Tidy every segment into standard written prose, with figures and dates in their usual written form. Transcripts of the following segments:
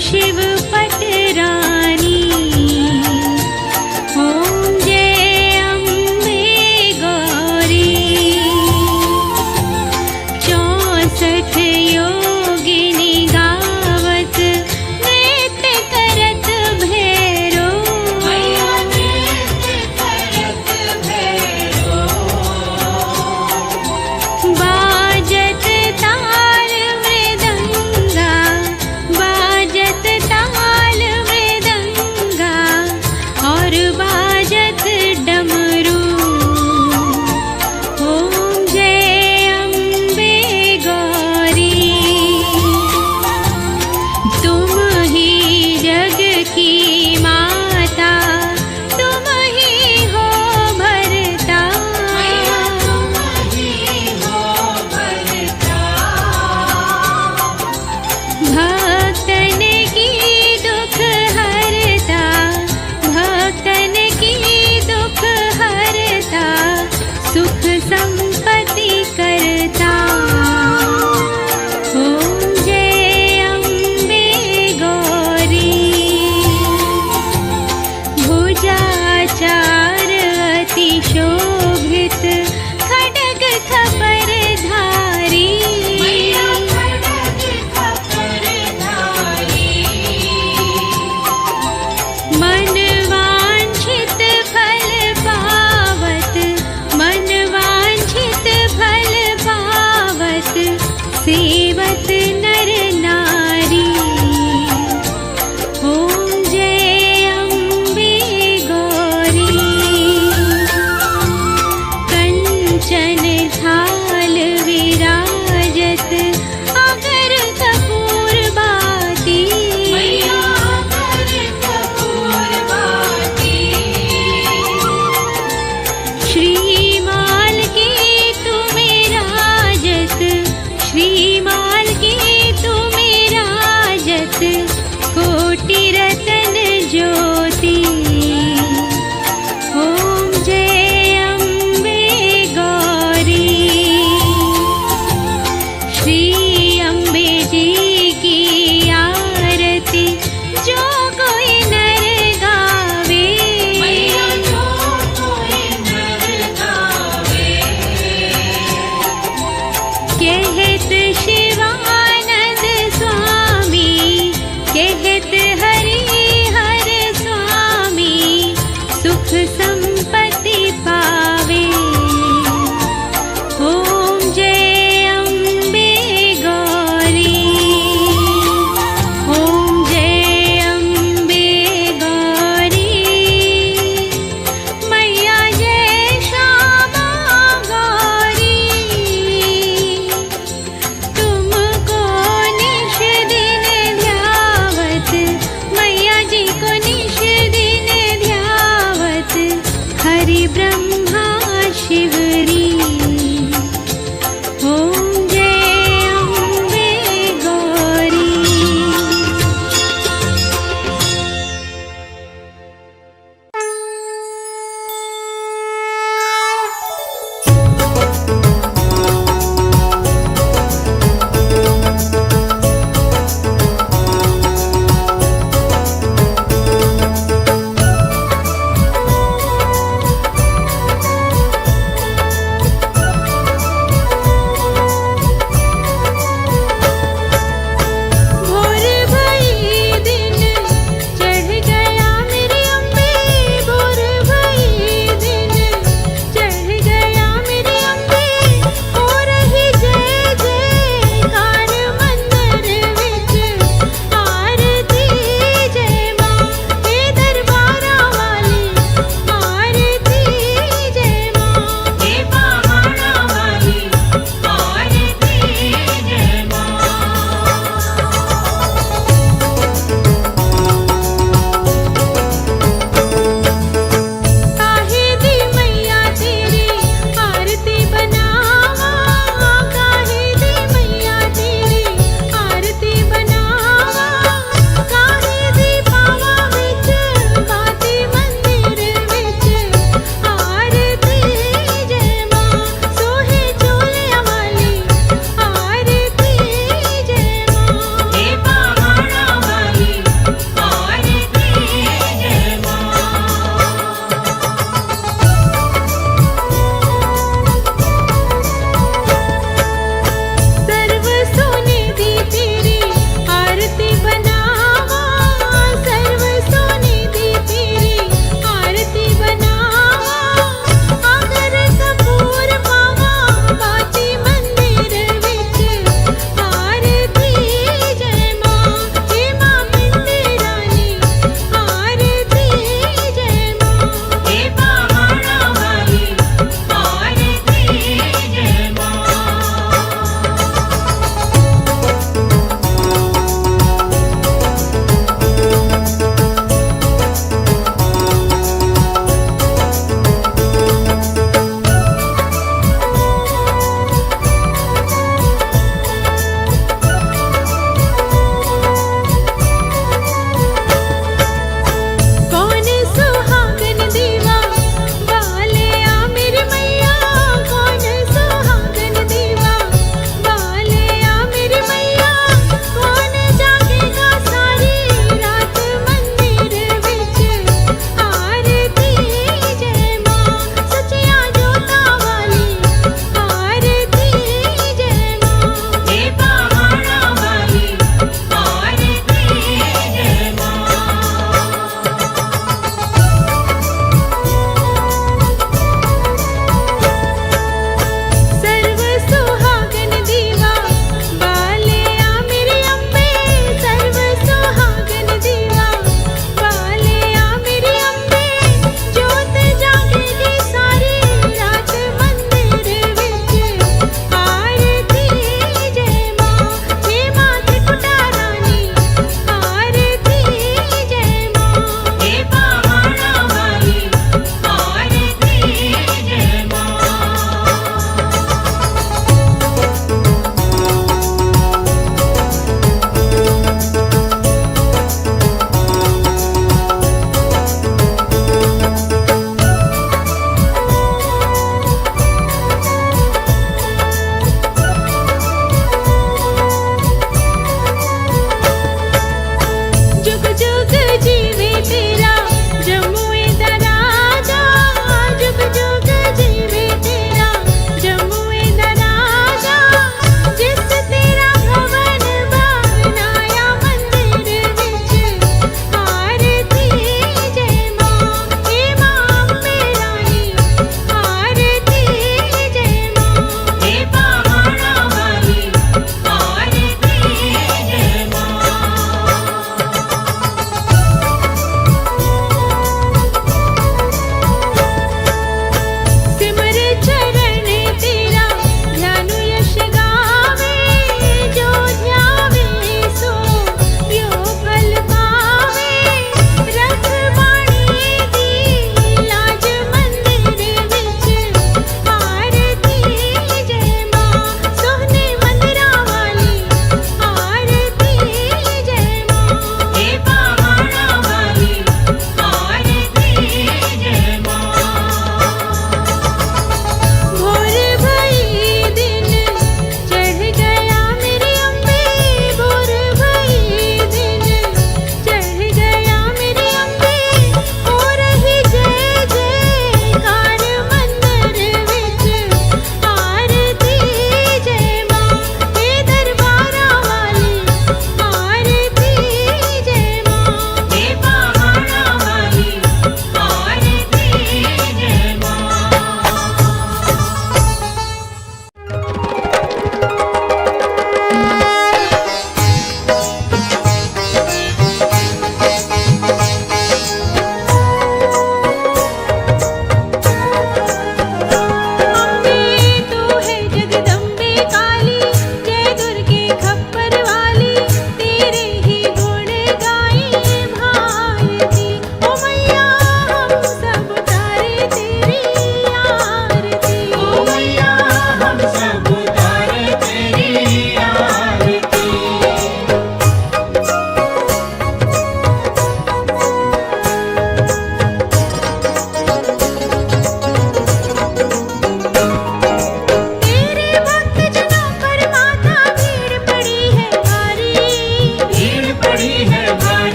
शिव पटरानी। ओम जय अम्बे गौरी। 64 योगिनी गावत नृत्य करत भैरो। बाजत ताल मृदंगा, बाजत ताल मृदंगा और बाजत डमरू। ओम जय अम्बे गौरी। तुम ही जग की माता, तुम ही हो भरता। भक्तन की दुख हरता, भक्तन की दुख हरता, सुख संपत्ति करता। ओम जय अम्बे गौरी। भुजाचार अति शोभित, खड्ग खपर धारी। मन वांछित फल पावत, मन वांछित फल पावत, सेवत नर नारी। ओम जय अम्बे गौरी। कंचन थाल विराजत, अगर कपूर बाती। श्रीमाल की तुम राजत, श्रीमाल की तुम राजत, कोटि रतन ज्योति। ओम जय अम्बे गौरी। श्री अम्बे जी की आरती जो कोई नर गावे। कहत शिवानंद स्वामी, कहत हरि हर स्वामी, सुख संपत्ति पावे। ओम जय अम्बे गौरी। ओम जय अम्बे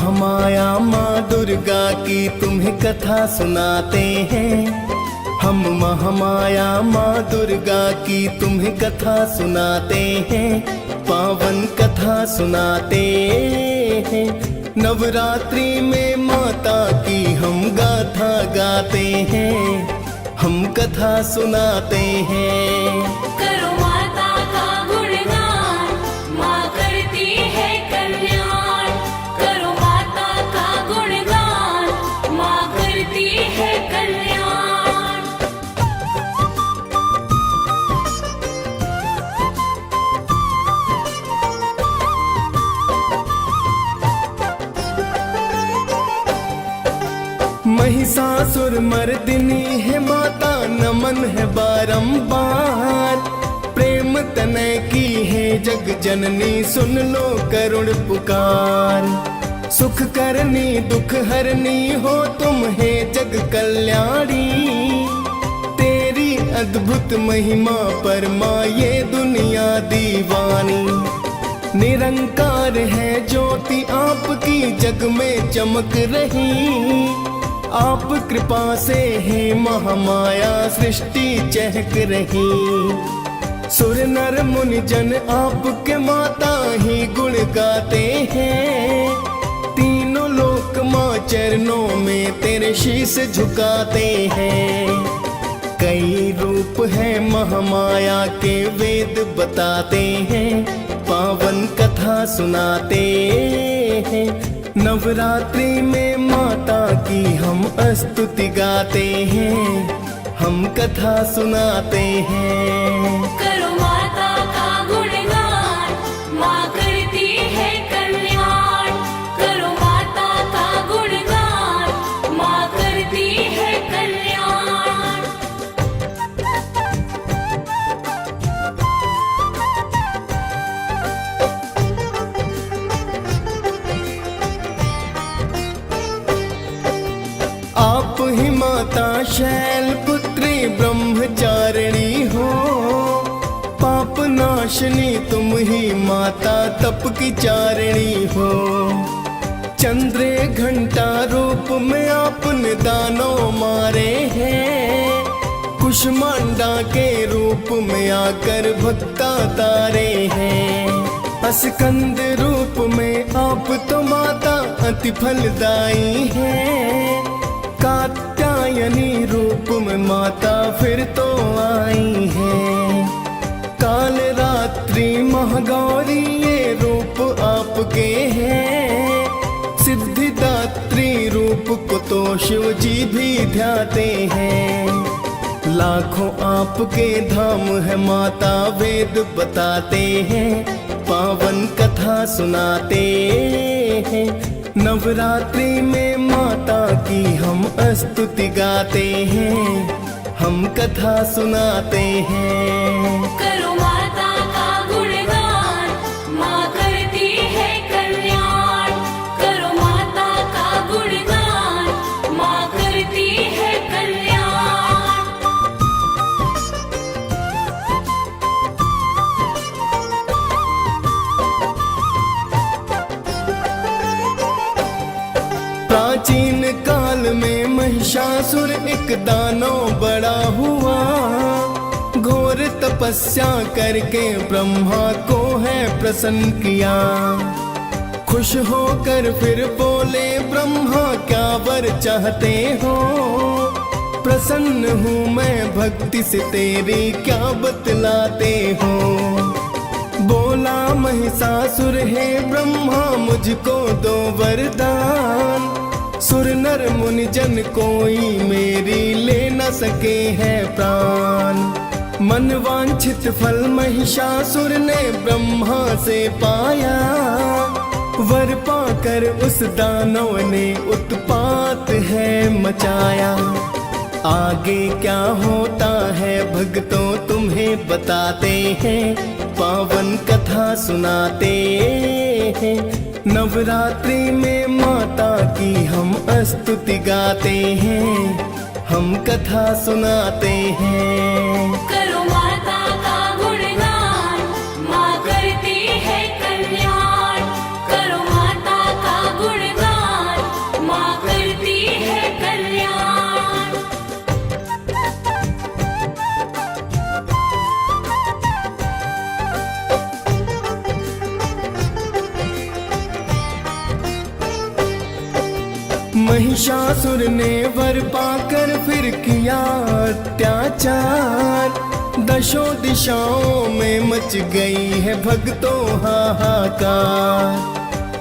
महामाया माँ दुर्गा की तुम्हें कथा सुनाते हैं। हम महामाया माँ दुर्गा की तुम्हें कथा सुनाते हैं, पावन कथा सुनाते हैं। नवरात्रि में माता की हम गाथा गाते हैं, हम कथा सुनाते हैं। करो माता का गुणगान, माँ करती है कल्याण। करो माता का गुणगान, माँ करती है कल्याण। महिषासुर मर्दिनी है माता, नमन है बारंबार। प्रेम तनय की है जग जननी, सुन लो करुण पुकार। सुख करनी दुख हरनी हो तुम है जग कल्याणी। तेरी अद्भुत महिमा पर माँ ये दुनिया दीवानी। निरंकार है ज्योति आपकी जग में चमक रही। आप कृपा से है महामाया सृष्टि चहक रही। सुर नर मुनि जन आपके माता ही गुण गाते हैं। तीनों लोक माँ चरणों में तेरे शीश झुकाते हैं। कई रूप है महामाया के वेद बताते हैं, पावन कथा सुनाते हैं। नवरात्रि में माता की हम स्तुति गाते हैं, हम कथा सुनाते हैं। करो माता का गुणगान, माँ करती है कल्याण। करो माता का गुणगान, माँ करती है कल्याण। आप ही माता शैलपुत्री ब्रह्मचारिणी हो। पाप नाशनी तुम ही माता तप की चारिणी हो। चंद्रे घंटा रूप में आपने दानों मारे हैं। कुष्मांडा के रूप में आकर भक्ता तारे हैं। स्कंद रूप में आप तो माता अति फलदायी हैं। कात्यायनी रूप में माता फिर तो आई है। काल रात्रि महागौरी ये रूप आपके हैं। सिद्धिदात्री रूप को तो शिव जी भी ध्याते हैं। लाखों आपके धाम है माता वेद बताते हैं, पावन कथा सुनाते हैं। नवरात्रि में माता की हम स्तुति गाते हैं, हम कथा सुनाते हैं। करो माता का गुणगान, माँ करती है कल्याण। करो माता का गुणगान, माँ करती है कल्याण। प्राचीन काल में महिषासुर एक दानव बड़ा हुआ। घोर तपस्या करके ब्रह्मा को है प्रसन्न किया। खुश होकर फिर बोले ब्रह्मा क्या वर चाहते हो। प्रसन्न हूँ मैं भक्ति से तेरी क्या बतलाते हो। बोला महिषासुर है ब्रह्मा मुझको दो वरदान। सुर नर मुनि जन कोई मेरी ले न सके है प्राण। मन वांछित फल महिषासुर ने ब्रह्मा से पाया। वर पाकर उस दानव ने उत्पात है मचाया। आगे क्या होता है भक्तों तुम्हें बताते हैं, पावन कथा सुनाते हैं। नवरात्रि में माता की हम स्तुति गाते हैं, हम कथा सुनाते हैं। करो माता का गुणगान, माँ करती है कल्याण। करो माता का गुणगान, महिषासुर ने वर पाकर फिर किया अत्याचार। दशों दिशाओं में मच गई है भक्तों हाहाकार।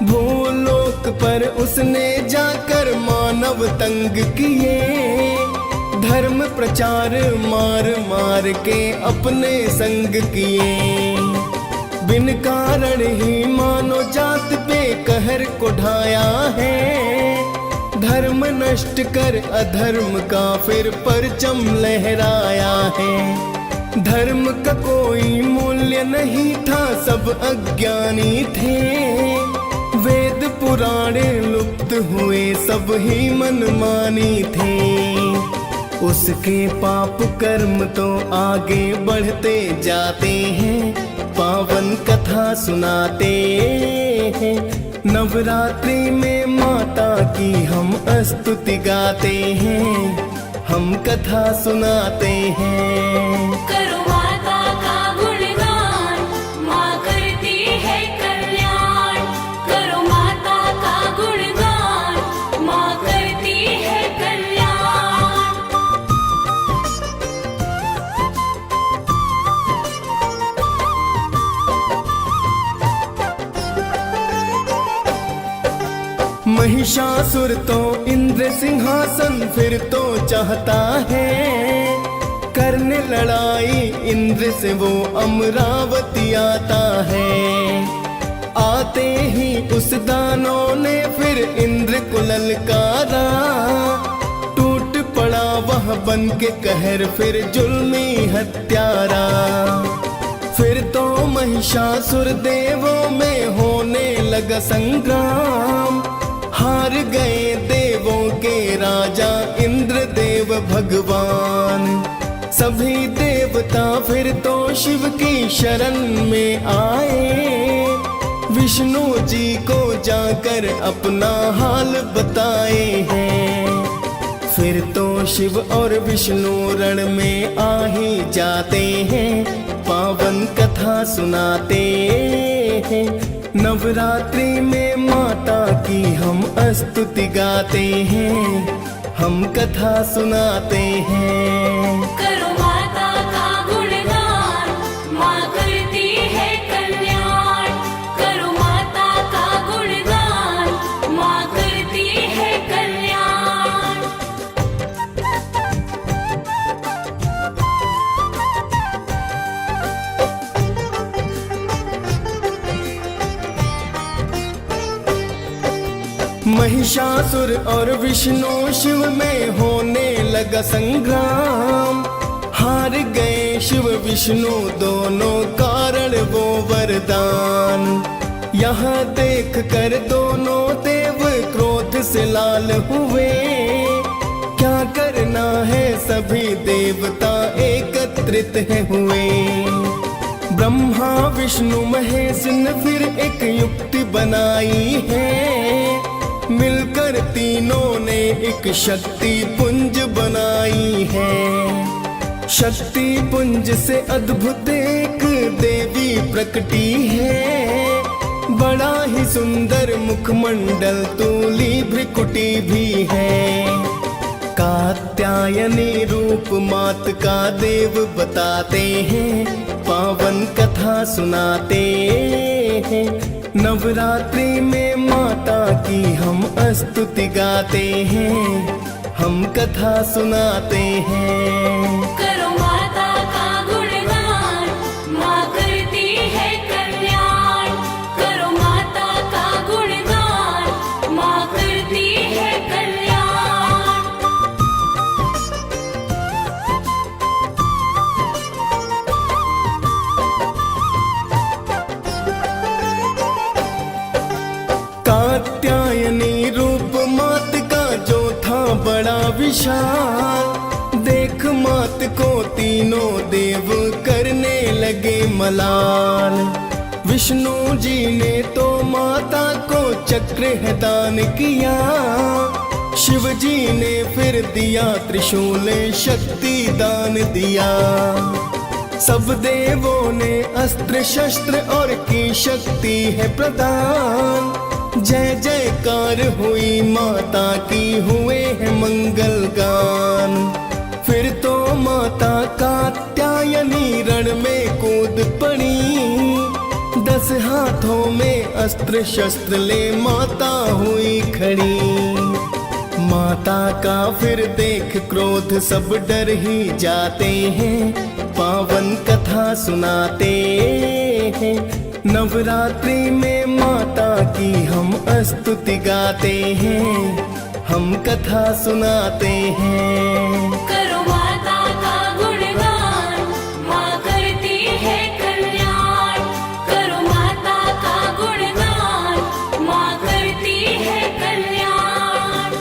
भूलोक पर उसने जाकर मानव तंग किए, धर्म प्रचार मार मार के अपने संग किए। बिन कारण ही मानो जात पे कहर को ढाया है, धर्म नष्ट कर अधर्म का फिर परचम लहराया है। धर्म का कोई मूल्य नहीं था, सब अज्ञानी थे। वेद पुराणे लुप्त हुए, सब ही मनमानी थे। उसके पाप कर्म तो आगे बढ़ते जाते हैं, पावन कथा सुनाते हैं। नवरात्रि में माता की हम स्तुति गाते हैं, हम कथा सुनाते हैं। करो माता का गुणगान, माँ करती है कल्याण। करो माता का गुणगान, माँ करती है कल्याण। महिषासुर तो इंद्र सिंहासन फिर तो चाहता है, करने लड़ाई इंद्र से वो अमरावती आता है। आते ही उस दानों ने फिर इंद्र को ललकारा, टूट पड़ा वह बन के कहर फिर जुल्मी हत्यारा। फिर तो महिषासुर देवों में होने लगा संग्राम, हार गए देवों के राजा इंद्र देव भगवान। सभी देवता फिर तो शिव की शरण में आए, विष्णु जी को जाकर अपना हाल बताए हैं। फिर तो शिव और विष्णु रण में आ ही जाते हैं, पावन कथा सुनाते हैं। नवरात्रि में माता की हम स्तुति गाते हैं, हम कथा सुनाते हैं। करो माता का गुणगान, माँ करती है कल्याण। करो माता का गुणगान, माँ करती है कल्याण। महिषासुर और विष्णु शिव में होने लगा संग्राम, हार गए शिव विष्णु दोनों कारण वो वरदान। यहाँ देख कर दोनों देव क्रोध से लाल हुए, क्या करना है सभी देवता एकत्रित है हुए। ब्रह्मा विष्णु महेश ने फिर एक युक्ति बनाई है, मिलकर तीनों ने एक शक्ति पुंज बनाई है। शक्ति पुंज से अद्भुत एक देवी प्रकटी है, बड़ा ही सुंदर मुखमंडल तूली भ्रिकुटी भी है। कात्यायनी रूप मात का देव बताते हैं, पावन कथा सुनाते हैं। नवरात्रि में माता की हम स्तुति गाते हैं, हम कथा सुनाते हैं। करो माता का गुणगान, माँ करती है कल्याण। करो माता का गुणगान, माँ करती है कल्याण। कात्यायनी रूप मात का जो था बड़ा विशाल, देख मात को तीनों देव करने लगे मलाल। विष्णु जी ने तो माता को चक्र है दान किया, शिव जी ने फिर दिया त्रिशूल शक्ति दान दिया। सब देवों ने अस्त्र शस्त्र और की शक्ति है प्रदान, जय जयकार हुई माता की, हुए हैं मंगल गान। फिर तो माता कात्यायनी रण में कूद पड़ी, 10 हाथों में अस्त्र शस्त्र ले माता हुई खड़ी। माता का फिर देख क्रोध सब डर ही जाते हैं, पावन कथा सुनाते हैं। नवरात्रि में माता की हम स्तुति गाते हैं, हम कथा सुनाते हैं। करो माता का गुणगान, माँ करती है कल्याण। करो माता का गुणगान, माँ करती है कल्याण।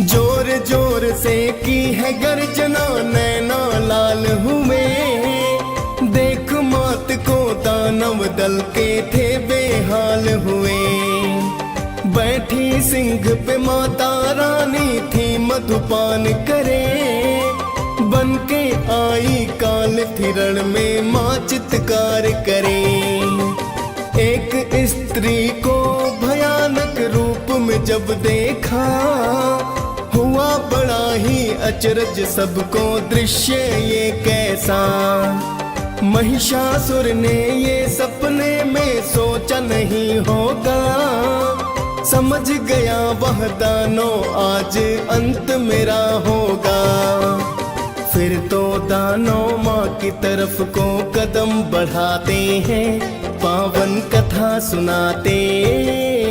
जोर जोर से की है गर्जना, नैना लाल हुए। देख मात को दानव दल के थे बेहाल हुए। बैठी सिंह पे माता रानी थी, मधुपान करे। बन के आई काल थिरण में माँ चित्कार करे। एक स्त्री को भयानक रूप में जब देखा, हुआ बड़ा ही अचरज सबको दृश्य ये कैसा। महिषासुर ने ये सपने में सोचा नहीं होगा, समझ गया वह दानव आज अंत मेरा होगा। फिर तो दानव माँ की तरफ को कदम बढ़ाते हैं, पावन कथा सुनाते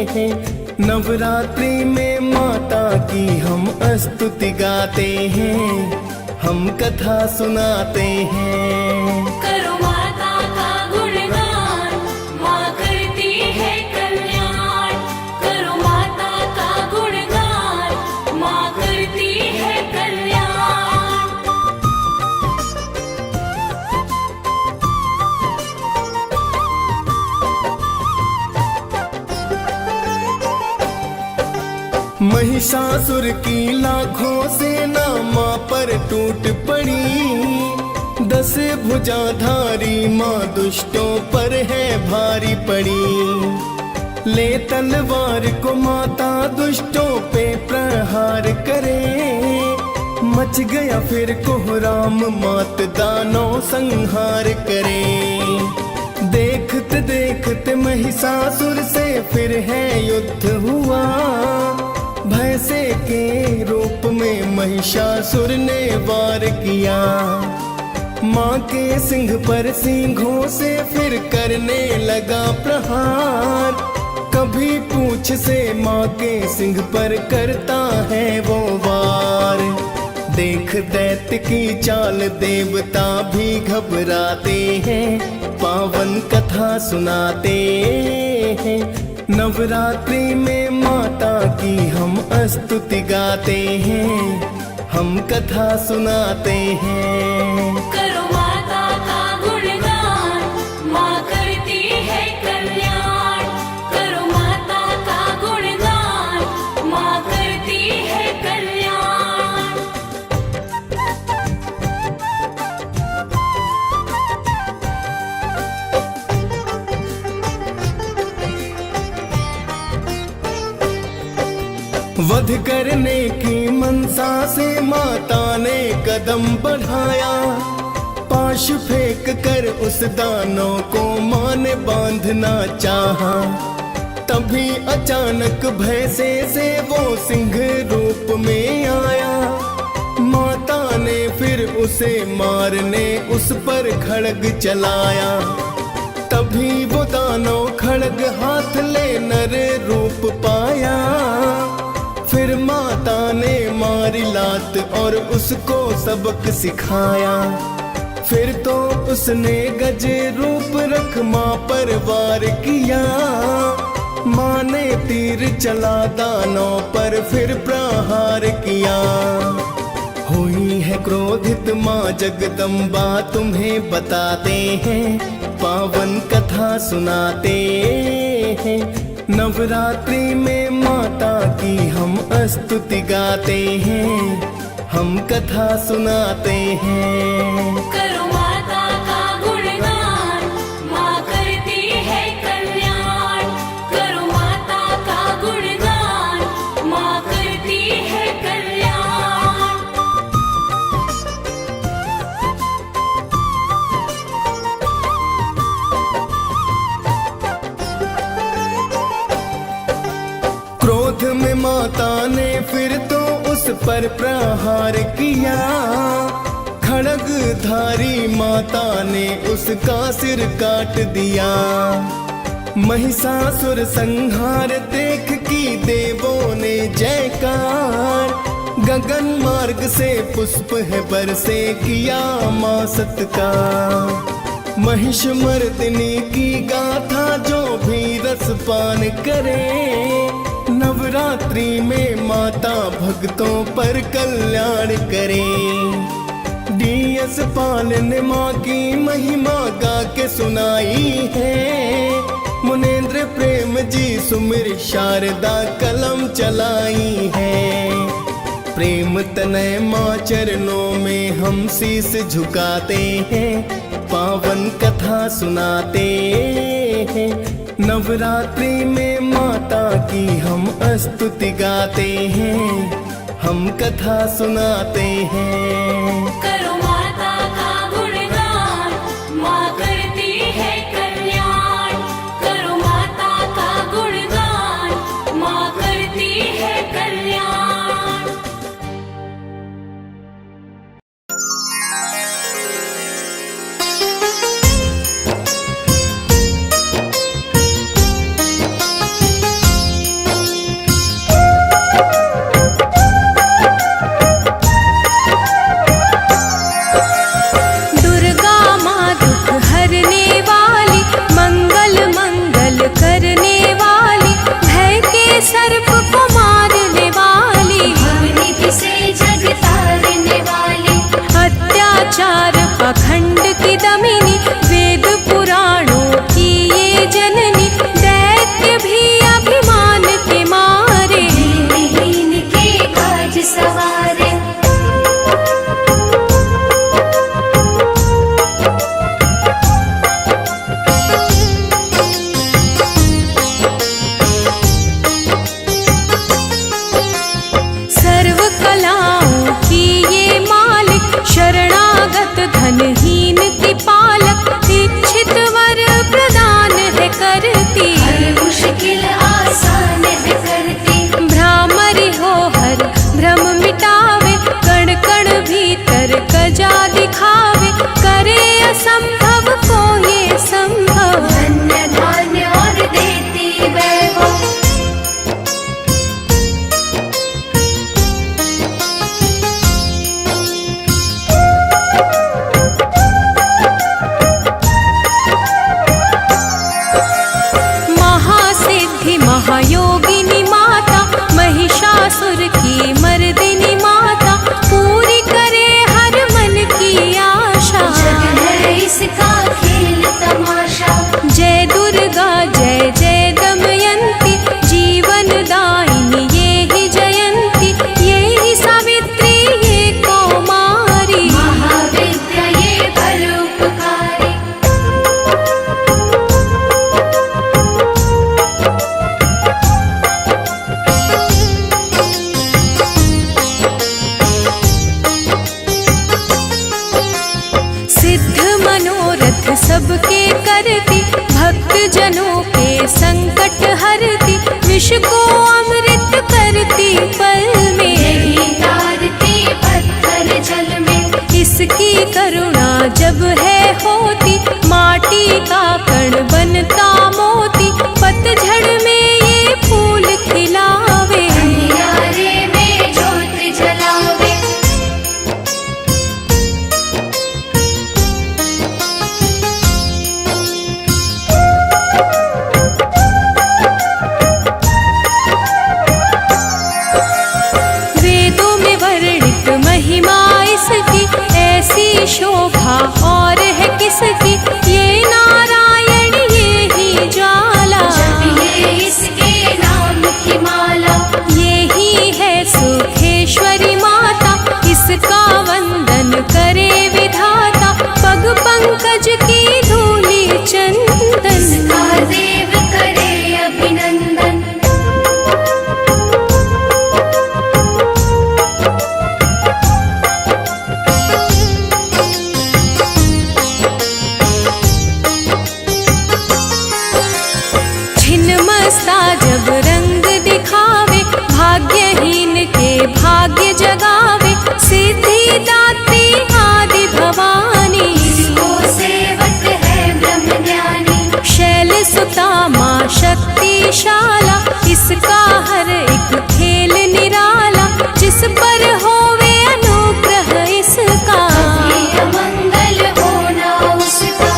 हैं। नवरात्रि में माता की हम स्तुति गाते हैं, हम कथा सुनाते हैं। करो माता का गुणगान, माँ करती है कल्याण। करो माता का गुणगान, माँ करती है कल्याण। महिषासुर की लाखों सेना माँ पर टूट पड़ी। 10 भुजाधारी माँ दुष्टों पर है भारी पड़ी। ले तलवार को माता दुष्टों पे प्रहार करे। मच गया फिर कोहराम, मात दानव संहार करे। देखते देखते महिषासुर से फिर है युद्ध हुआ। भैंसे के रूप में महिषासुर ने वार किया। माँ के सिंह पर सिंहों से फिर करने लगा प्रहार। कभी पूंछ से माँ के सिंह पर करता है वो वार। देख दैत्य की चाल देवता भी घबराते हैं, पावन कथा सुनाते हैं। नवरात्रि में माता की हम स्तुति गाते हैं, हम कथा सुनाते हैं। करो माता का गुणगान, माँ करती है कल्याण। करो माता का गुणगान, माँ करती है कल्याण। वध करने की मनसा से माता ने कदम बढ़ाया। पाश फेंक कर उस दानव को माँ ने बांधना चाहा। तभी अचानक भैंसे से वो सिंह रूप में आया। माता ने फिर उसे मारने उस पर खड्ग चलाया। तभी वो दानव खड्ग हाथ ले नर रूप पाया। फिर माता ने मारी लात और उसको सबक सिखाया। फिर तो उसने गज रूप रख माँ पर वार किया। माँ ने तीर चला दानव पर फिर प्रहार किया। हुई है क्रोधित माँ जगदम्बा, तुम्हें बताते हैं, पावन कथा सुनाते हैं। नवरात्रि में माता की हम स्तुति गाते हैं, हम कथा सुनाते हैं। करो माता का गुणगान, माँ करती है कल्याण। करो माता का गुणगान, माँ करती है कल्याण। क्रोध में माता ने फिर तो उस पर प्रहार किया, खड्गधारी माता ने उसका सिर काट दिया। महिषासुर संहार देख की देवों ने जयकार, गगन मार्ग से पुष्प है बरसे किया माँ सत्कार। महिष मर्दिनी की गाथा जो भी रसपान करे, नवरात्रि में माता भक्तों पर कल्याण करे। डीएस पाल ने माँ की महिमा गा के सुनाई है, मुनेन्द्र प्रेम जी सुमिर शारदा कलम चलाई है। प्रेम तनय माँ चरणों में हम शीस झुकाते हैं, पावन कथा सुनाते हैं। नवरात्रि में माता की हम स्तुति गाते हैं, हम कथा सुनाते हैं। करो माता का गुणगान, माँ करती है कल्याण। करो माता का गुणगान, माँ करती है कल्याण। पाखंड की दमिनी, वेद पुराणों की ये जननी, दैत्य भी अभिमान के मारे दीनहीन के काज सवारे। सर्व कलाओं की ये मालिक, शरणागत धनहीन की पालक, इच्छित वर प्रदान है करती, हर मुश्किल आसान है करती। भ्रामरी हो हर भ्रम मिटावे, कण कण भीतर कजा दिखावे, करे असंभव को ये संभव, धन्य धान्य और देती वैभव। महायोगिनी माता, महिषासुर की मर्दिनी माता, पूरी करे हर मन की आशा। जग है इसका खेल तमाशा। जय दुर्गा जय जय दमयंती, जीवन दायिनी ये ही जयंती, ये ही सावित्री ये कौमारी, महाविद्या ये परोपकारी। सबके करती, भक्त जनों के संकट हरती, विष को अमृत करती पल में, यही तारती पत्थर जल में। इसकी करुणा जब है होती, माटी का कण बनता मोती, पतझड़ में ये फूल खिलावे, अंधियारे में ज्योत जलावे। शोभा और है किसकी, ये नारायण इसका देव करे अभिनंदन। छिन्नमस्ता जब रंग दिखावे, भाग्यहीन के भाग्य जगावे, सिद्धिदात्री आदि भवानी। इसको सेवक है ब्रह्म ज्ञानी। शैलसुता माँ शक्तिशाला, इसका हर एक खेल निराला, जिस पर होवे अनुग्रह इसका। ये अमंगल होना उसका।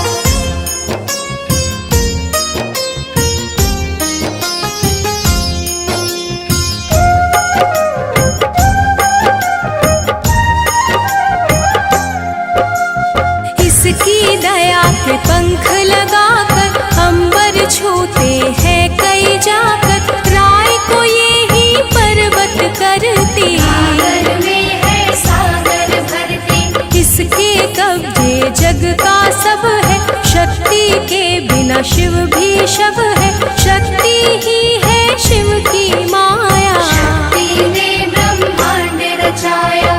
इसकी दया के पंख लगाकर अंबर छूते हैं कई जाकर, राय को ये ही पर्वत करती। सागर में है सागर भरती। इसके कब्जे जग का सब है, शक्ति के बिना शिव भी शव है, शक्ति ही है शिव की माया। शक्ति ने ब्रह्मांड रचाया।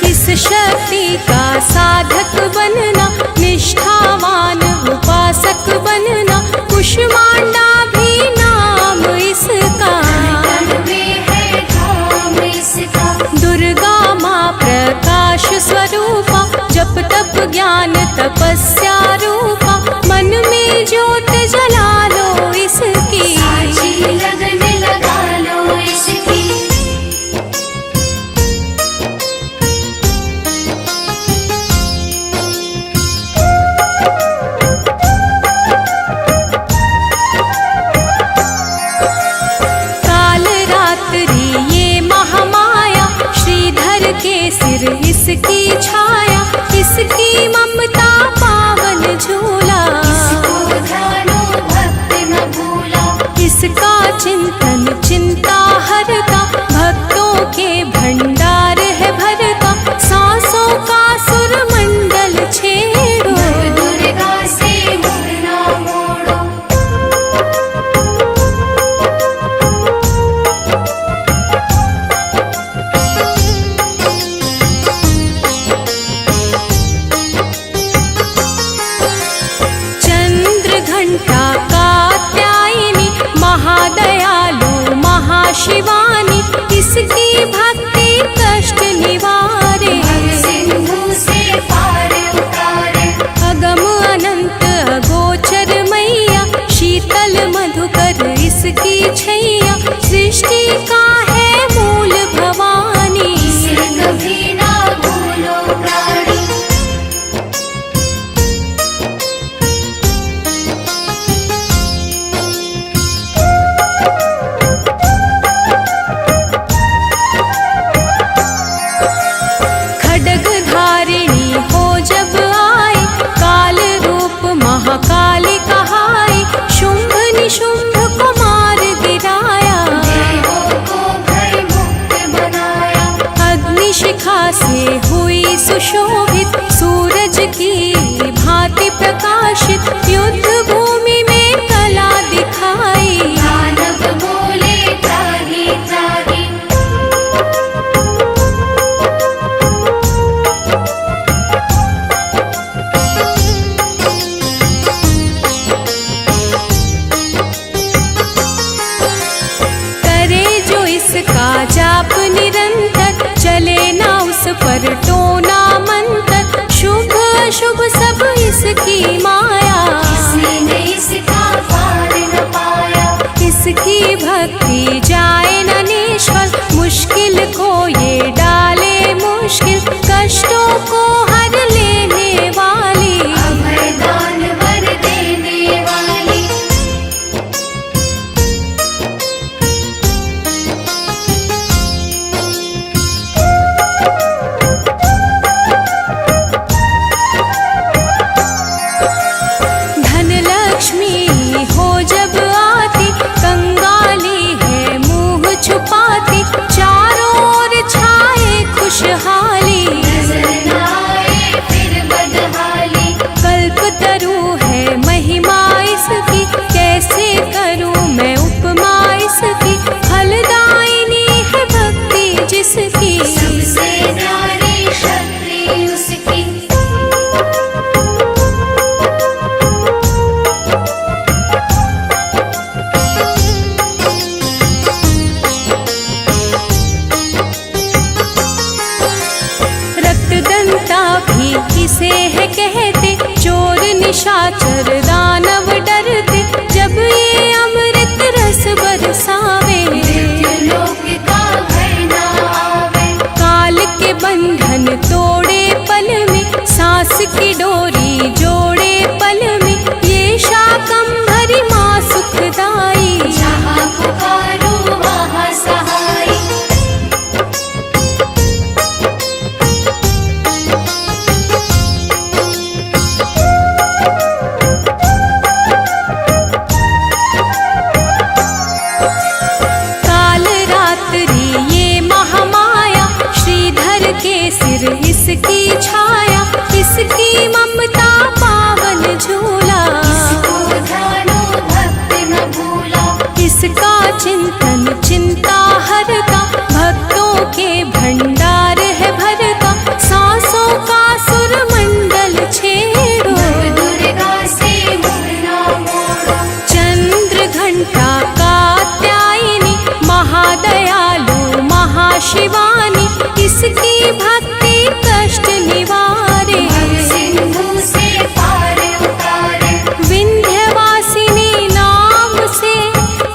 इस शक्ति का साधक बनना, निष्ठावान उपासक बनना, कुष्मांडा भी नाम इसका। तन में है धाम इसका। दुर्गा माँ प्रकाश स्वरूपा, जप तप ज्ञान तपस्या रूपा, मन में ज्योत जला लो इसकी। साची लगन लगा लो इसकी। काल रात्रि ये महामाया, श्रीधर के सिर इसकी छाया, इसकी ममता पावन झूला। इसको ध्यानो भक्त न भूला। इसका चिंतन चिंता हरता, भक्तों के भंडार है भरता, सांसों का सुर मंडल छेड़ो। नव दुर्गा से मुड़ ना मोड़ो। चंद्र घंटा कात्यायनी, महादयालु महाशिवानी, इसकी भक्ति कष्ट निवारे। सिंधु से पार उतारे। अगम अनंत अगोचर मैया, शीतल मधुकर इसकी छैया, सृष्टि का है मूल भवानी। इसे कभी ना भूलो प्राणी। खड्ग धारिणी हो जब आई, काल रूप महाकाली कहाई, शुंभ निशुंभ को मार गिराया। देवों को भय मुक्त बनाया। अग्निशिखा से हुई सुशोभित, सूरज की भांति प्रकाशित, युद्ध भूमि में कला दिखाई। दानव बोले त्राही त्राही। करे जो इसका जाप निरंतर, चले ना उस पर टोना मंत्र, शुभ अशुभ सब इसकी माया। किसी ने इसका पार न पाया। इसकी भक्ति जाए न निष्फल, मुश्किल को ये डाले मुश्किल, कष्टों को हर लेने वाली। अभय दान वर देने वाली। चिंतन चिंता हरता, भक्तों के भंडार है भरता, सांसों का सुर मंडल छेड़ो। दुर्गा से मुड़ना मोड़ो, चंद्र घंटा कात्यायनी, महादयालु महाशिवानी, इसकी भक्ति कष्ट निवारे। सिंधु से पार उतारे, विंध्यवासिनी नाम से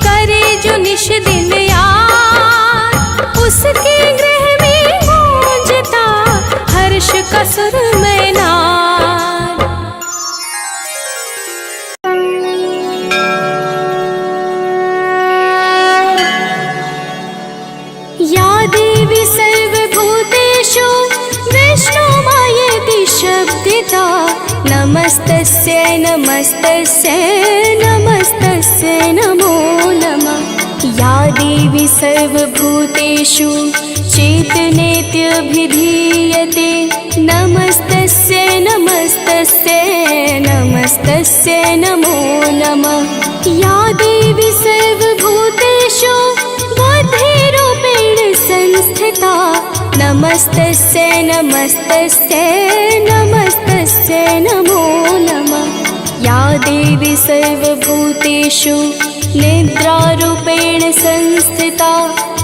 करे जो निश दिन याद, उसके गृह में गूंजता हर्ष का सुर में नाद। या देवी सर्वभूतेषु विष्णुमायेति शब्दिता, नमस्तस्यै नमस्तस्यै नमस्तस्यै नमो नमः। या देवी सर्वभूतेषु चेतनेत्यभिधीयते, नमस्तस्यै नमस्तस्यै नमस्तस्यै नमो नमः। या देवी सर्वभूतेषु बुद्धिरूपेण संस्थिता, नमस्तस्यै नमस्तस्यै नमस्तस्यै नमो नमः। या देवी सर्वभूतेषु निद्रारूपेण संस्थिता,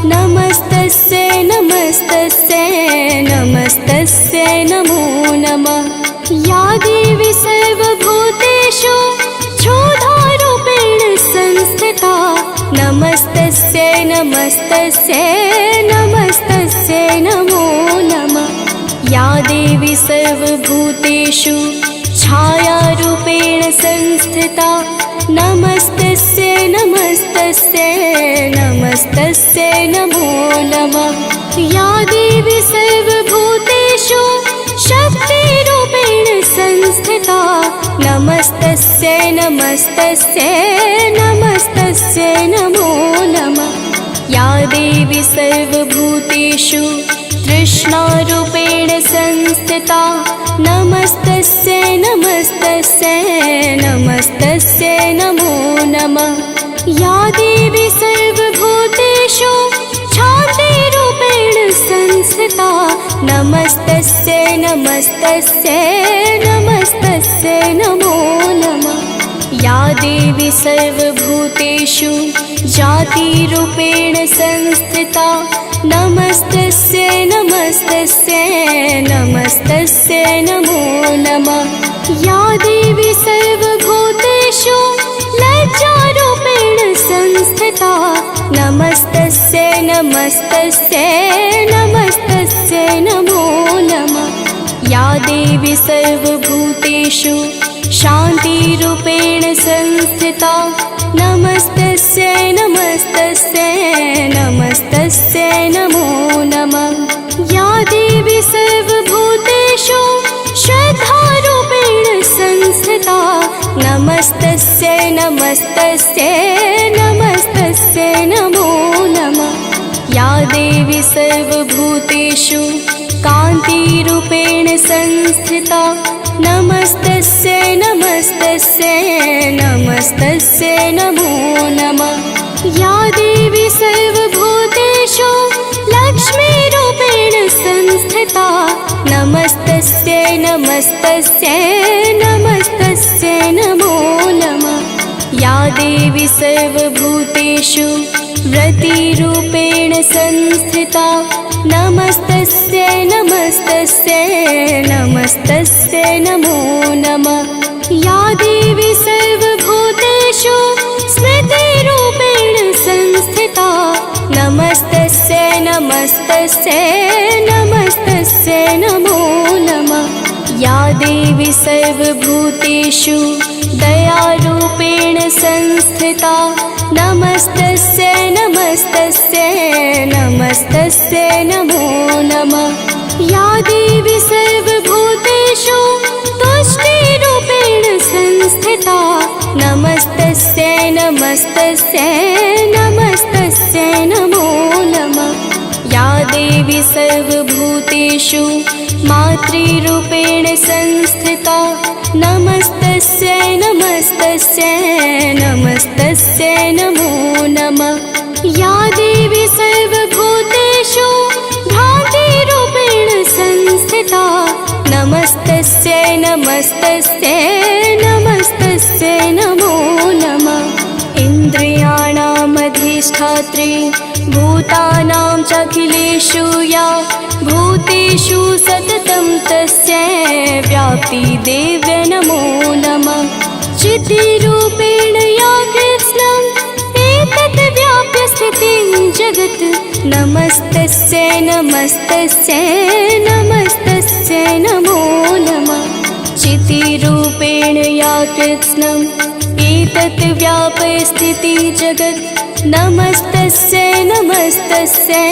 नमस्तस्यै नमस्तस्यै नमस्तस्यै नमो नमः। या देवी सर्वभूतेषु क्षुधारूपेण संस्थिता, नमस्तस्यै नमस्तस्यै नमस्तस्यै नमो नमः। या देवी सर्वभूतेषु छायारूपेण संस्थिता, नमस्तस्यै नमस्तस्यै नमस्तस्यै नमो नमः। या देवी सर्वभूतेषु शक्तिरूपेण संस्थिता, नमस्तस्यै नमस्तस्यै नमस्तस्यै नमो नमः। या देवी सर्वभूतेषु तृष्णारूपेण संस्थिता, नमस्तस्यै नमस्तस्यै नमस्तस्यै नमो नमः। या देवी सर्वभूतेषु शान्तिरूपेण संस्थिता, नमस्तस्यै नमस्तस्यै नमस्तस्यै नमो नमः। या देवी सर्वभूतेषु जातिरूपेण संस्थिता, नमस्तस्यै नमस्तस्यै नमस्तस्यै नमो नमः। या देवी सर्वभूतेषु लज्जारूपेण संस्थिता, नमस्तस्यै नमस्तस्यै नमस्तस्यै नमो नमः। या देवी सर्वभूतेषु शान्तिरूपेण संस्थिता, नमस्तस्यै नमस्तस्यै नमस्तस्यै नमो नमः। या देवी सर्वभूतेषु श्रद्धारूपेण संस्थिता, नमस्तस्यै नमस्तस्यै नमस्तस्यै नमो नमः। या देवी सर्वभूतेषु कान्तिरूपेण संस्थिता, नमस्तस्यै नमस्तस्यै नमस्तस्यै नमो नमः। या देवी सर्वभूतेषु लक्ष्मीरूपेण संस्थिता, नमस्तस्यै नमस्तस्यै नमस्तस्यै नमो नमः। या देवी सर्वभूतेषु व्रतिरूपेण संस्थिता, नमस्तस्यै नमस्तस्यै नमस्तस्यै नमो नमः। या देवी सर्वभूतेषु स्मृतिरूपेण संस्थिता, नमस्तस्यै नमस्तस्यै नमस्तस्यै नमो नमः। या देवी सर्वभूतेषु दयारूपेण संस्थिता, नमस्तस्यै नमस्तस्यै नमस्तस्यै नमो नमः। या देवी सर्वभूतेषु तुष्टिरूपेण संस्थिता, नमस्तस्यै नमस्तस्यै नमस्तस्यै नमो नमः। या देवी सर्वभूतेषु मातृरूपेण संस्थिता, नमस्तस्यै नमस्तस्यै नमस्तस्यै नमो नमः। या देवी सर्वभूतेषु भ्रान्तिरूपेण संस्थिता नमस्तस्यै नमस्तस्यै नमस्तस्यै नमो नमः इन्द्रियाणामधिष्ठात्री भूतानां चाखिलेषु या भूतेषु सततं तस्यै व्याप्तिदेव्यै नमो नमः चिद्रूपेण या कृत्स्नम् एतत् व्याप्य स्थितिं जगत् नमस्तस्यै नमस्तस्यै नमस्तस्यै नमो नमः चिद्रूपेण या कृत्स्नम् एतत् व्याप्य स्थितिं जगत् नमस्तस्यै नमस्तस्यै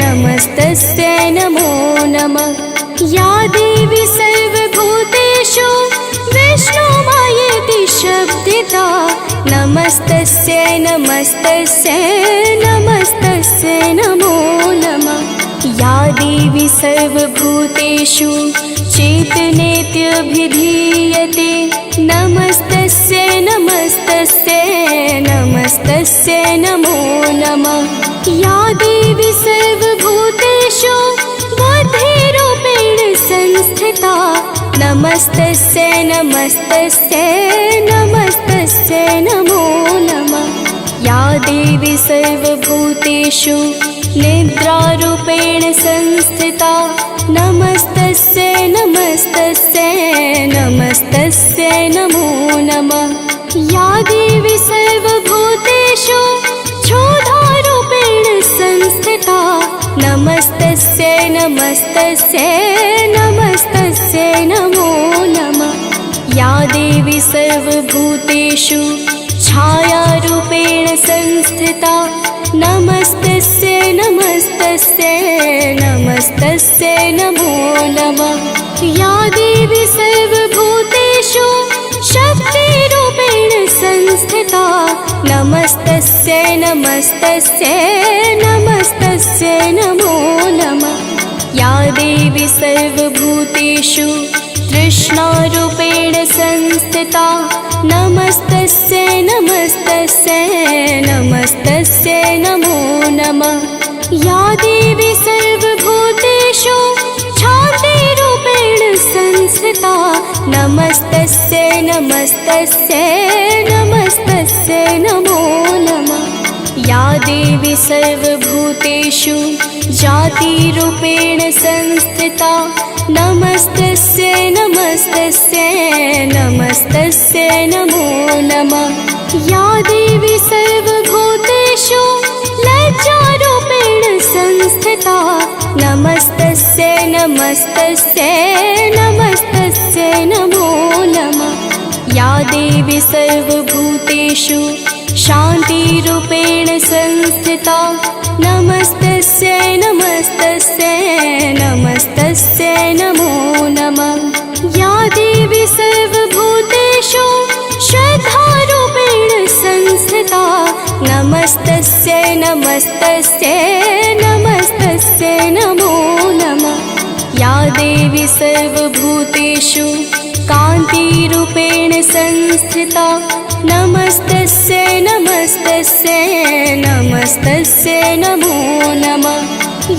नमस्तस्यै नमो नमः या देवी सर्वभूतेषु विष्णुमायेति शब्दिता नमस्तस्यै नमस्तस्यै नमस्तस्यै नमो नमः या देवी सर्वभूतेषु चेतनेत्यभिधीयते नमस्तस्यै नमस्तस्यै नमस्तस्यै नमो नमः या देवी सर्वभूतेषु बुद्धिरूपेण संस्थिता नमस्तस्यै नमस्तस्यै नमस्तस्यै नमो नमः या देवी सर्वभूतेषु निद्रारूपेण संस्थिता नमस्तस्यै नमस्तस्यै नमस्तस्यै नमो नमः या देवी सर्वभूतेषु क्षुधारूपेण संस्थिता नमस्तस्यै नमस्तस्यै नमस्तस्यै नमो नमः या देवी सर्वभूतेषु छायारूपेण संस्थिता नमस्तस्यै नमस्तस्यै नमस्तस्यै नमो नमः या देवी सर्वभूतेषु शक्तिरूपेण संस्थिता नमस्तस्यै नमस्तस्यै नमस्तस्यै नमो नमः या देवी सर्वभूतेषु तृष्णारूपेण संस्थिता नमस्तस्यै नमस्तस्यै नमस्तस्यै नमो नमः या देवी सर्वभूतेषु शान्तिरूपेण संस्थिता नमस्तस्यै नमस्तस्यै नमस्तस्यै नमो नमः या देवी सर्वभूतेषु जातिरूपेण संस्थिता नमस्तस्यै नमस्तस्यै नमस्तस्यै नमो नमः या देवी सर्वभूतेषु लज्जारूपेण संस्थिता नमस्तस्यै नमस्तस्यै नमस्तस्यै नमो नमः या देवी सर्वभूतेषु शान्तिरूपेण संस्थिता नमस्तस्यै नमस्तस्यै नमस्तस्यै नमो नमः या देवी सर्वभूतेषु श्रद्धारूपेण संस्थिता नमस्तस्यै नमस्तस्यै नमस्तस्यै नमो नमः या देवी सर्वभूतेषु कान्तिरूपेण संस्थिता नमस्तस्यै नमस्तस्यै नमस्तस्यै नमो नमः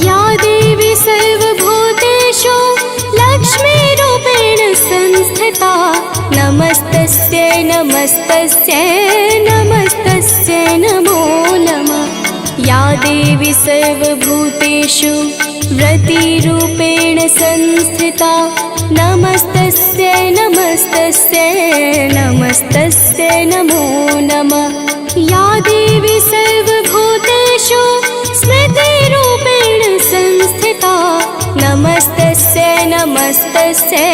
या देवी सर्वभूतेषु लक्ष्मीरूपेण संस्थिता नमस्तस्यै नमस्तस्यै नमस्तस्यै नमो नमः या देवी सर्वभूतेषु व्रतिरूपेण संस्थिता नमस्तस्यै नमस्तस्यै नमस्तस्यै नमो नमः या देवी सर्वभूतेषु स्मृतिरूपेण संस्थिता नमस्तस्यै नमस्तस्यै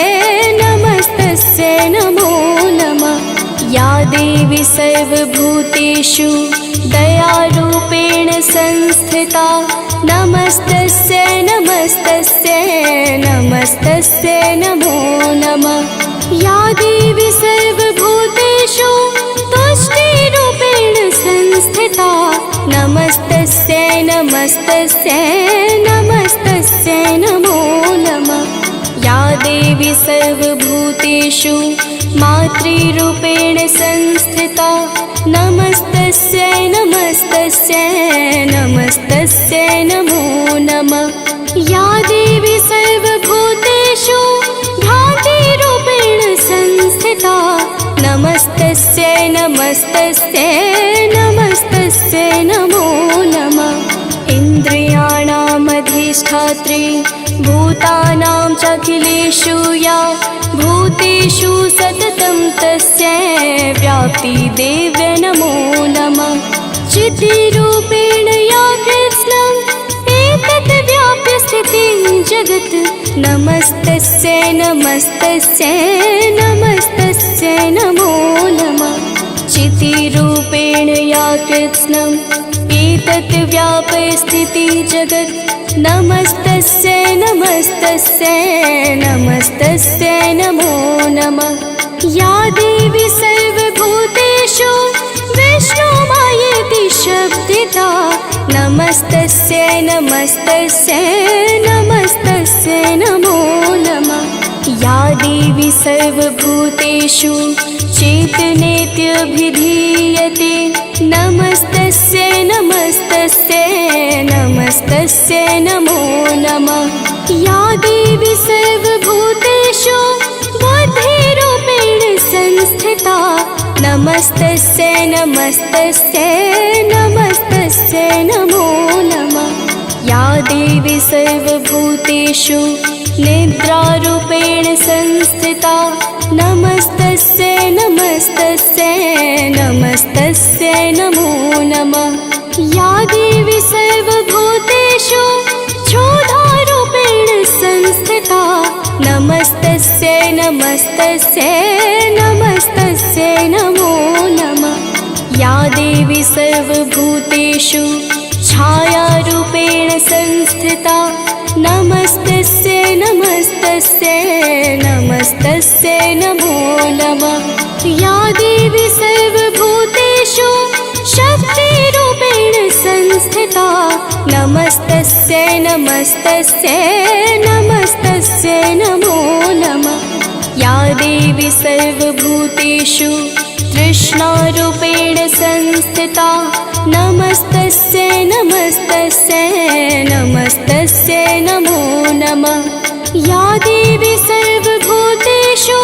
नमस्तस्यै नमो नमः या देवी सर्वभूतेषु दयारूपेण संस्थिता नमस्तस्यै नमस्तस्यै नमस्तस्यै नमो नमः या देवी सर्वभूतेषु तुष्टिरूपेण संस्थिता नमस्तस्यै नमस्तस्यै नमस्तस्यै नमो नमः या देवी सर्वभूतेषु मातृरूपेण संस्थिता नमस्तस्यै नमस्तस्यै नमस्तस्यै नमो नमः। या देवी सर्वभूतेषु भ्रान्तिरूपेण संस्थिता नमस्तस्यै नमस्तस्यै नमस्तस्यै नमो नमः। इन्द्रियाणामधिष्ठात्री भूतानां चाखिलेषु या भूतेषु सततं तस्यै व्याप्तिदेव्यै नमो नमः। चिद्रूपेण या कृत्स्नम् एतत् व्याप्य स्थितिं जगत् नमस्तस्यै नमस्तस्यै नमस्तस्यै नमो नमः। चिद्रूपेण या कृत्स्नम् एतत् व्याप्य स्थिति जगत् नमस्तस्यै नमस्तस्यै नमस्तस्यै नमो नमः। या देवी सर्वभूतेषु विष्णुमायेति शब्दिता नमस्तस्यै नमस्तस्यै नमस्तस्यै नमो नमः। या देवी सर्वभूतेषु चेतनेत्यभिधीयते नमस्तस्यै नमस्तस्यै नमस्तस्यै नमो नमः। या देवी सर्वभूतेषु बुद्धिरूपेण संस्थिता नमस्तस्यै नमस्तस्यै नमस्तस्यै नमो नमः। या देवी सर्वभूतेषु निद्रारूपेण संस्थिता नमस्तस्यै नमस्तस्यै नमस्तस्यै नमो नमः। या देवी सर्वभूतेषु क्षुधारूपेण संस्थिता नमस्तस्यै नमस्तस्यै नमस्तस्यै नमो नमः। या देवी सर्वभूतेषु छायारूपेण संस्थिता नमस्तस्यै नमस्तस्यै नमस्तस्यै नमो नमः। या देवी सर्वभूतेषु शक्तिरूपेण संस्थिता नमस्तस्यै नमस्तस्यै नमस्तस्यै नमो नमः। या देवी सर्वभूतेषु तृष्णारूपेण संस्थिता नमस्तस्यै नमस्तस्यै नमस्तस्यै नमो नमः। या देवी सर्वभूतेषु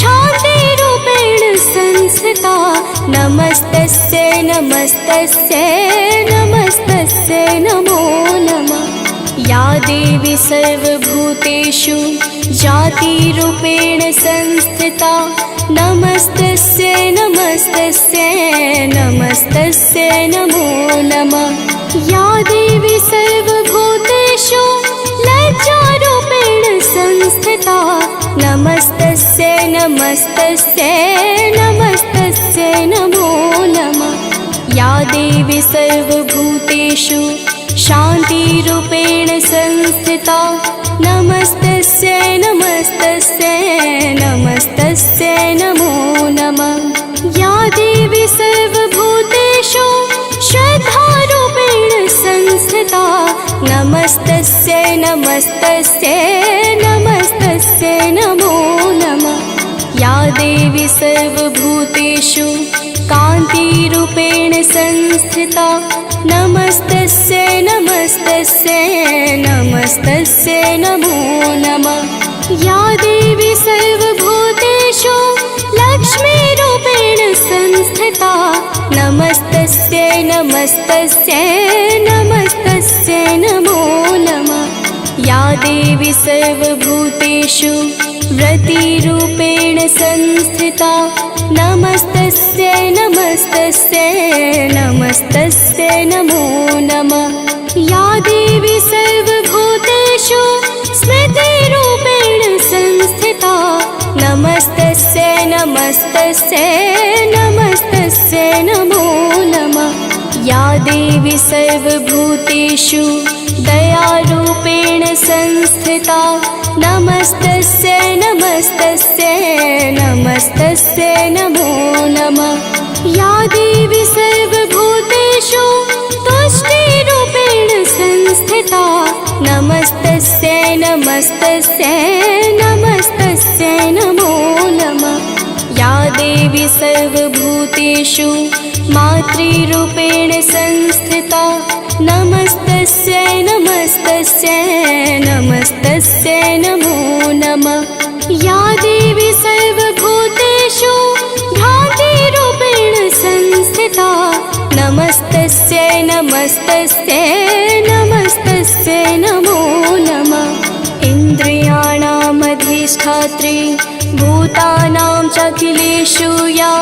शान्तिरूपेण संस्थिता नमस्तस्यै नमस्तस्यै नमस्तस्यै नमो नमः। या देवी सर्वभूतेषु जातिरूपेण संस्थिता नमस्तस्यै नमस्तस्यै नमस्तस्यै नमो नमः। या देवी सर्वभूतेषु लज्जारूपेण संस्थिता नमस्तस्यै नमस्तस्यै नमस्तस्यै नमो नमः। या देवी सर्वभूतेषु शान्तिरूपेण संस्थिता नमस्तस्यै नमस्तस्यै नमस्तस्यै नमो नमः। या देवी सर्वभूतेषु श्रद्धारूपेण संस्थिता नमस्तस्यै नमस्तस्यै नमस्तस्यै नमो नमः। या देवी सर्वभूतेषु कान्तिरूपेण संस्थिता नमस्तस्यै नमस्तस्यै नमस्तस्यै नमो नमः। या देवी सर्वभूतेषु लक्ष्मीरूपेण संस्थिता नमस्तस्यै नमस्तस्यै नमस्तस्यै नमो नमः। या देवी सर्वभूतेषु व्रतिरूपेण संस्थिता नमस्तस्यै नमस्तस्यै नमस्तस्यै नमो नमः। या देवी सर्वभूतेषु स्मृतिरूपेण संस्थिता नमस्तस्यै नमस्तस्यै नमस्तस्यै नमो नमः। या देवी सर्वभूतेषु दयारूपेण संस्थिता नमस्तस्यै नमस्तस्यै नमस्तस्यै नमो नमः। या देवी सर्वभूतेषु तुष्टिरूपेण संस्थिता नमस्तस्यै नमस्तस्यै नमस्तस्यै नमो नमः। सर्वभूतेषु मातृरूपेण संस्थिता नमस्तस्यै नमस्तस्यै नमस्तस्यै नमो नमः। या देवी सर्वभूतेषु भ्रान्तिरूपेण संस्थिता नमस्तस्यै नमस्तस्यै नमस्तस्यै नमो नमः। इन्द्रियाणामधिष्ठात्री भूतानां चाखिलेषु या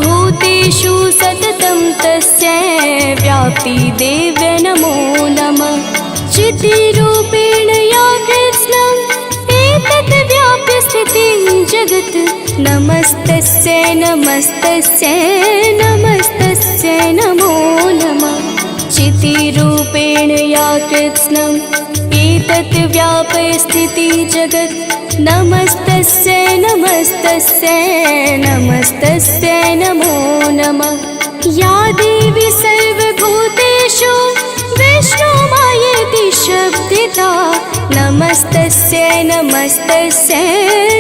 भूतेषु सततं तस्यै व्याप्तिदेव्यै नमो नमः। चितिरूपेण या कृत्स्नम् एतत् व्याप्य स्थितिं जगत् नमस्तस्यै नमस्तस्यै नमस्तस्यै नमो नमः। चितिरूपेण या कृत्स्नम् एतत् व्याप्य स्थितिं जगत् नमस्तस्यै नमस्तस्यै नमस्तस्यै नमो नमः। या देवी सर्वभूतेषु विष्णुमायेति शब्दिता नमस्तस्यै नमस्तस्यै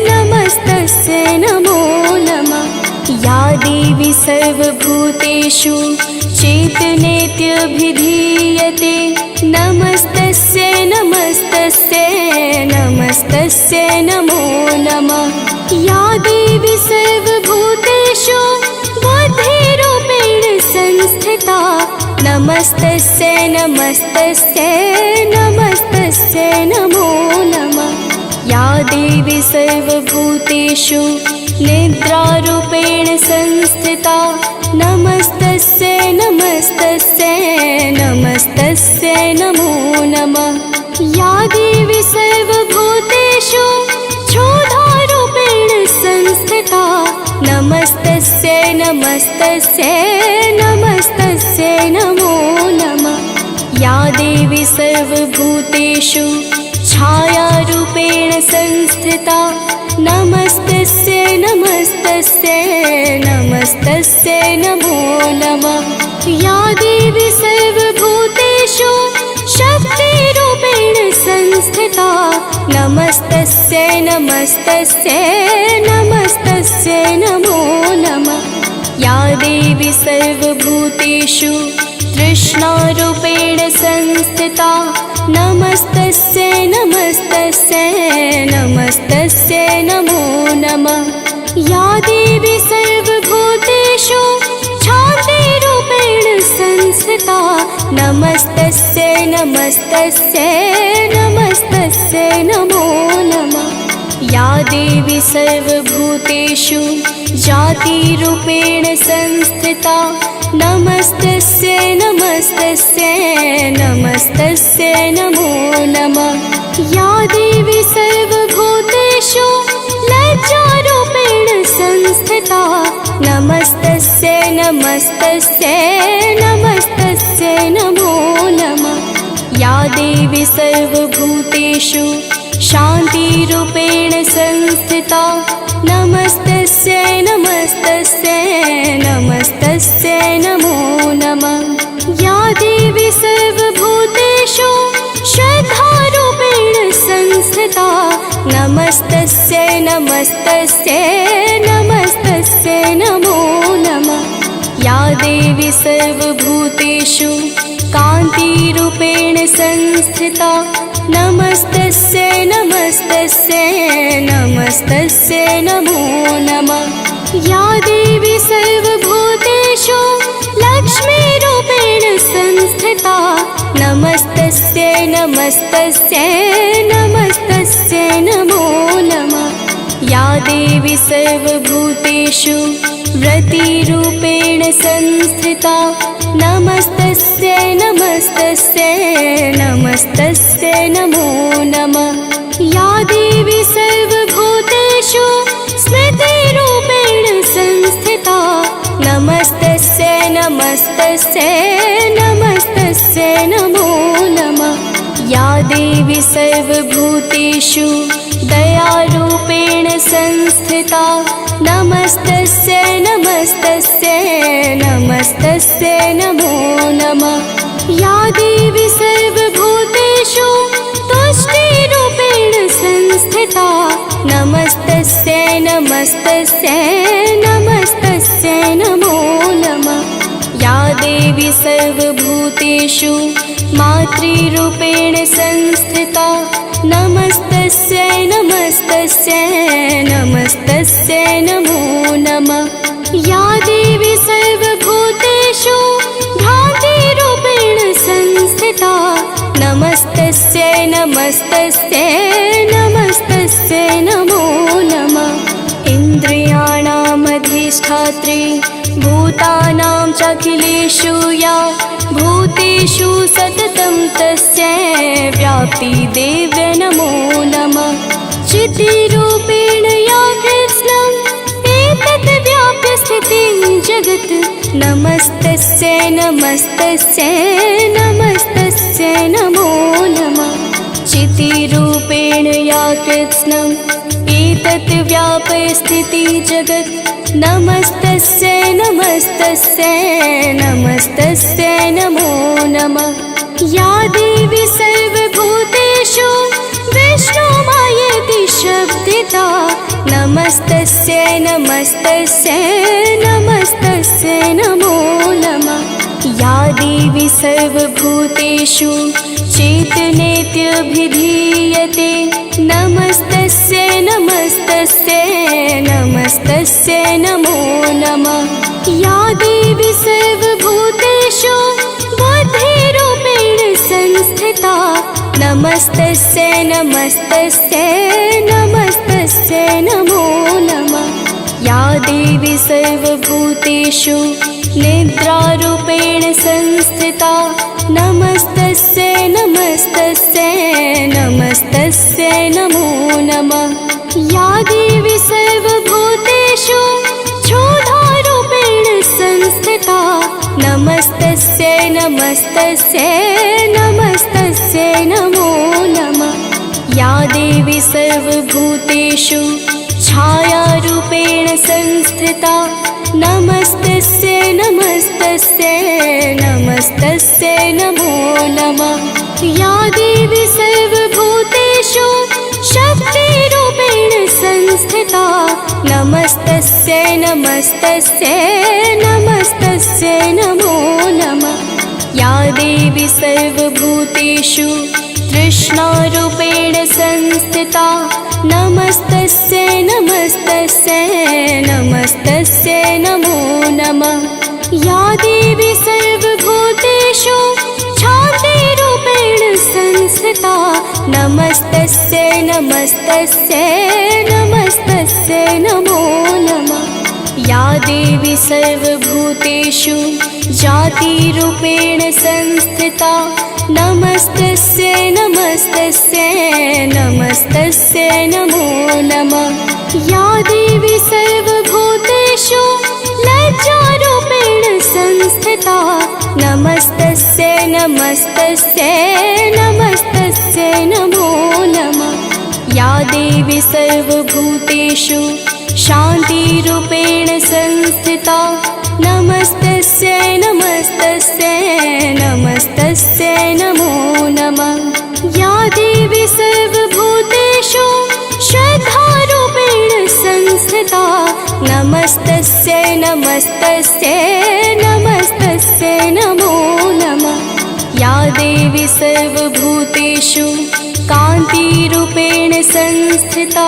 नमस्तस्यै नमो नमः। या देवी सर्वभूतेषु चैतन्येत्यभिधीयते नमस्तस्यै नमस्तस्यै नमस्तस्यै नमो नमः। या देवी सर्वभूतेषु बुद्धिरूपेण संस्थिता नमस्तस्यै नमस्तस्यै नमस्तस्यै नमो नमः। या देवी सर्वभूतेषु निद्रारूपेण संस्थिता नमस्तस्यै नमस्तस्यै नमस्तस्यै नमो नमः। या देवी सर्वभूतेषु क्षुधारूपेण संस्थिता नमस्तस्यै नमस्तस्यै नमस्तस्यै नमो नमः। या देवी सर्वभूतेषु छायारूपेण संस्थिता नमस्तस्यै नमस्तस्यै नमस्तस्यै नमो नमः। या देवी सर्वभूतेषु शक्तिरूपेण संस्थिता नमस्तस्यै नमस्तस्यै नमस्तस्यै नमो नमः। या देवी सर्वभूतेषु तृष्णारूपेण संस्थिता नमस्तस्यै नमस्तस्यै नमस्तस्यै नमो नमः। या देवी सर्वभूतेषु शान्तिरूपेण संस्थिता नमस्तस्यै नमस्तस्यै नमस्तस्यै नमो नमः। या देवी सर्वभूतेषु जातिरूपेण संस्थिता नमस्तस्यै नमस्तस्यै नमस्तस्यै नमो नमः। या देवी सर्वभूतेषु लज्जारूपेण संस्थिता नमस्तस्यै नमस्तस्यै नमस्तस्यै नमो नमः। या देवी सर्वभूतेषु शान्तिरूपेण संस्थिता नमस्तस्यै नमस्तस्यै नमस्तस्यै नमो नमः। या देवी सर्वभूतेषु श्रद्धारूपेण संस्थिता नमस्तस्यै नमस्तस्यै नमस्तस्यै नमो नमः। या देवी सर्वभूतेषु कान्तिरूपेण संस्थिता नमस्तस्यै नमस्तस्यै नमस्तस्यै नमो नमः। या देवी सर्वभूतेषु लक्ष्मीरूपेण संस्थिता नमस्तस्यै नमस्तस्यै नमस्तस्यै नमो नमः। या देवी सर्वभूतेषु व्रतिरूपेण संस्थिता नमस्तस्यै नमस्तस्यै नमस्तस्यै नमो नमः। या देवी सर्वभूतेषु स्मृतिरूपेण संस्थिता नमस्तस्यै नमस्तस्यै नमस्तस्यै नमो नमः। या देवी सर्वभूतेषु दयारूपेण संस्थिता नमस्तस्यै नमस्तस्यै नमस्तस्यै नमो नमः। या देवी सर्वभूतेषु तुष्टिरूपेण संस्थिता नमस्तस्यै नमस्तस्यै नमस्तस्यै नमो नमः। या देवी सर्वभूतेषु मातृरूपेण संस्थिता नमस्तस्यै नमस्तस्यै नमस्तस्यै नमो नमः। या देवी सर्वभूतेषु भ्रान्तिरूपेण संस्थिता नमस्तस्यै नमस्तस्यै नमस्तस्यै नमो नमः। इन्द्रियाणामधिष्ठात्री भूतानां चाखिलेषु या भूतेषु सततं तस्यै व्याप्तिदेव्यै नमो नमः। चितिरूपेण या कृत्स्नम् एतत् व्याप्य स्थितिं जगत् नमस्तस्यै नमस्तस्यै नमस्तस्यै नमो नमः। चितिरूपेण या कृत्स्नम् एतत् व्याप्य स्थितिं जगत् नमस्तस्यै नमस्तस्यै नमस्तस्यै नमो नमः। या देवी सर्वभूतेषु विष्णुमायेति शब्दिता नमस्तस्यै नमस्तस्यै नमस्तस्यै नमो नमः। या देवी सर्वभूतेषु चैतन्येत्यभिधीयते नमस्तस्यै नमस्तस्यै नमस्तस्यै नमो नमः। या देवी सर्वभूतेषु बुद्धिरूपेण संस्थिता नमस्तस्यै नमस्तस्यै नमस्तस्यै नमो नमः। या देवी सर्वभूतेषु निद्रारूपेण संस्थिता नमस्तस्यै नमस्तस्यै नमस्तस्यै नमो नमः। या देवी सर्वभूतेषु क्षुधारूपेण संस्थिता नमस्तस्यै नमस्तस्यै नमस्तस्यै नमो नमः। या देवी सर्वभूतेषु छायारूपेण संस्थिता नमस्तस्यै नमस्तस्यै नमस्तस्यै नमो नमः। या देवी सर्वभूतेषु शक्तिरूपेण संस्थिता नमस्तस्यै नमस्तस्यै नमस्तस्यै नमो नमः। या देवी सर्वभूतेषु तृष्णारूपेण संस्थिता नमस्तस्यै नमस्तस्यै नमस्तस्यै नमो नमः। या देवी सर्वभूतेषु शान्तिरूपेण संस्थिता नमस्तस्यै नमस्तस्यै नमस्तस्यै नमो नमः। या देवी सर्वभूतेषु जातिरूपेण संस्थिता नमस्तस्यै नमस्तस्यै नमस्तस्यै नमो नमः। या देवी सर्वभूतेषु लज्जारूपेण संस्थिता नमस्तस्यै नमस्तस्यै नमस्तस्यै नमो नमः। या देवी सर्वभूतेषु शान्तिरूपेण संस्थिता नमस्तस्यै नमस्तस्यै नमस्तस्यै नमो नमः। या देवी सर्वभूतेषु श्रद्धारूपेण संस्थिता नमस्तस्यै नमस्तस्यै नमस्तस्यै नमो नमः। या देवी सर्वभूतेषु कान्तिरूपेण संस्थिता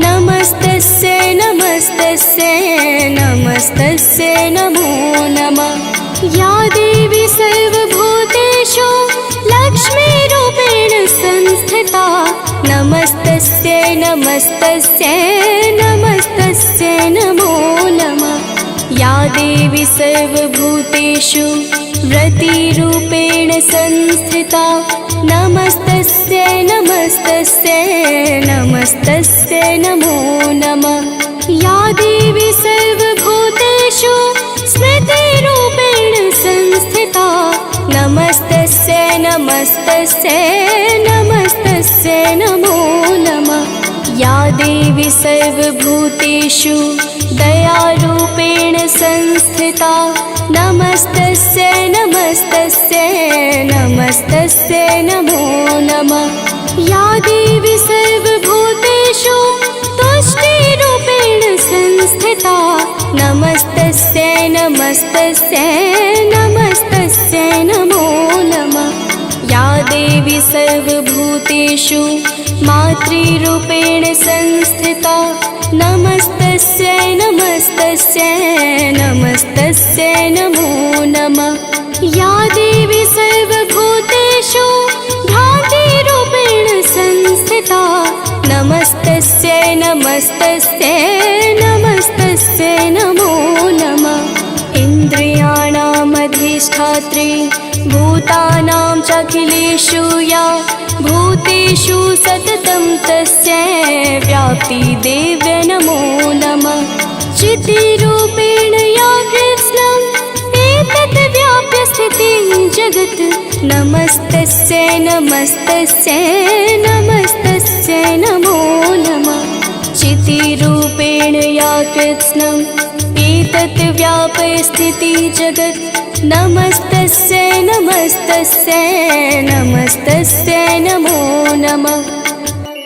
नमस्तस्यै नमस्तस्यै नमस्तस्यै नमो नमः। या देवी सर्वभूतेषु लक्ष्मीरूपेण संस्थिता नमस्तस्यै नमस्तस्यै नमस्तस्यै नमो नमः। या देवी सर्वभूतेषु व्रतिरूपेण संस्थिता नमस्तस्यै नमस्तस्यै नमस्तस्यै नमो नमः। या देवी सर्वभूतेषु स्मृतिरूपेण संस्थिता नमस्तस्यै नमस्तस्यै नमस्तस्यै नमो नमः। या देवी सर्वभूतेषु दयारूपेण संस्थिता नमस्तस्यै नमस्तस्यै नमस्तस्यै नमो नमः। या देवी सर्वभूतेषु तुष्टिरूपेण नमस्तस्यै नमस्तस्यै नमस्तस्यै नमो नमः। या देवी सर्वभूतेषु मातृरूपेण संस्थिता नमस्तस्यै नमस्तस्यै नमस्तस्यै नमो नमः। या देवी सर्वभूतेषु भ्रान्तिरूपेण संस्थिता नमस्तस्यै नमस्तस्यै नमस्तस्यै नमो नमः। इन्द्रियाणामधिष्ठात्री भूतानां चाखिलेषु या भूतेषु सततं तस्यै व्याप्तिदेव्यै नमो नमः। चितिरूपेण या कृत्स्नम् एतत् व्याप्य स्थितिं जगत् नमस्तस्यै नमस्तस्यै नमस्तस्यै नमो नमः। चितिरूपेण या कृत्स्नम् एतत् व्याप्य स्थिति जगत् नमस्तस्यै नमस्तस्यै नमस्तस्यै नमो नमः।